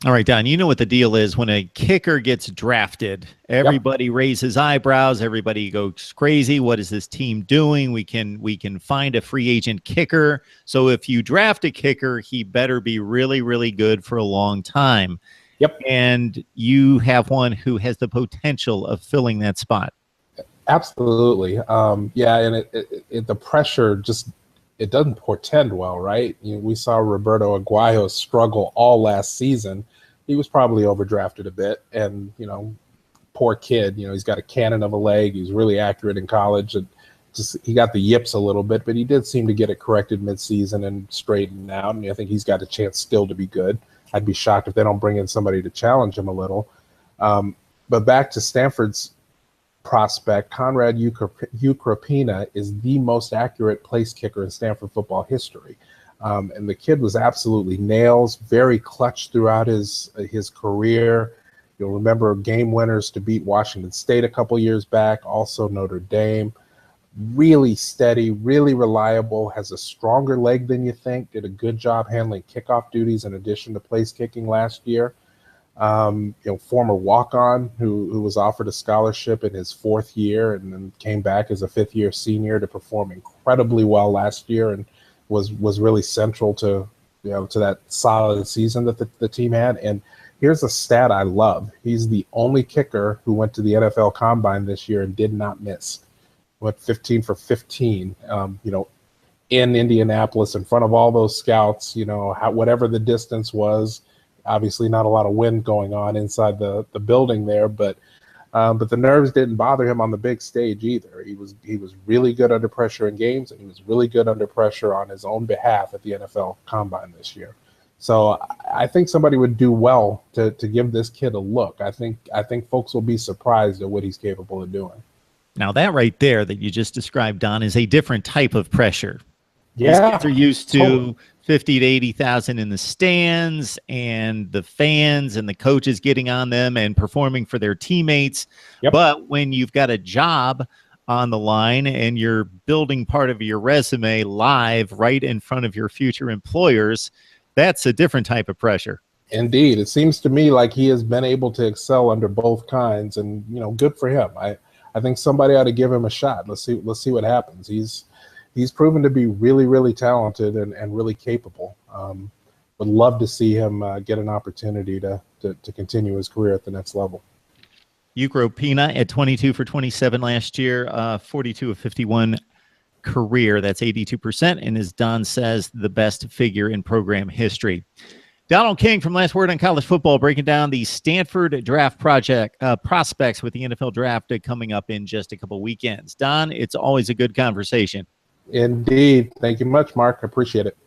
All right, Don, you know what the deal is when a kicker gets drafted. Yep. Everybody raises eyebrows, everybody goes crazy. What is this team doing? We can find a free agent kicker. So if you draft a kicker, he better be really, really good for a long time. Yep. And you have one who has the potential of filling that spot. Absolutely. Yeah, and the pressure just it doesn't portend well, right? We saw Roberto Aguayo struggle all last season. He was probably overdrafted a bit, and poor kid. He's got a cannon of a leg. He's really accurate in college, and just he got the yips a little bit, but he did seem to get it corrected midseason and straightened out. And I think he's got a chance still to be good. I'd be shocked if they don't bring in somebody to challenge him a little. But back to Stanford's prospect, Conrad Ukropina is the most accurate place kicker in Stanford football history. And the kid was absolutely nails, very clutch throughout his career. You'll remember game winners to beat Washington State a couple years back, also Notre Dame. Really steady, really reliable, has a stronger leg than you think, did a good job handling kickoff duties in addition to place kicking last year. Former walk-on who was offered a scholarship in his fourth year and then came back as a fifth-year senior to perform incredibly well last year and was really central to that solid season that the team had. And here's a stat I love. He's the only kicker who went to the NFL Combine this year and did not miss. Went 15 for 15, in Indianapolis in front of all those scouts, whatever the distance was. Obviously not a lot of wind going on inside the building there, but the nerves didn't bother him on the big stage either. He was really good under pressure in games, and he was really good under pressure on his own behalf at the NFL Combine this year. So I think somebody would do well to give this kid a look. I think folks will be surprised at what he's capable of doing. Now that right there that you just described, Don, is a different type of pressure. Yeah, these kids are used to 50 to 80,000 in the stands and the fans and the coaches getting on them and performing for their teammates. Yep. But when you've got a job on the line and you're building part of your resume live right in front of your future employers, that's a different type of pressure. Indeed. It seems to me like he has been able to excel under both kinds, and good for him. I think somebody ought to give him a shot. Let's see what happens. He's proven to be really, really talented and really capable. Would love to see him get an opportunity to continue his career at the next level. Ukropina at 22 for 27 last year, 42 of 51 career. That's 82%. And as Don says, the best figure in program history. Donald King from Last Word on College Football breaking down the Stanford draft project prospects with the NFL draft coming up in just a couple weekends. Don, it's always a good conversation. Indeed. Thank you much, Mark. I appreciate it.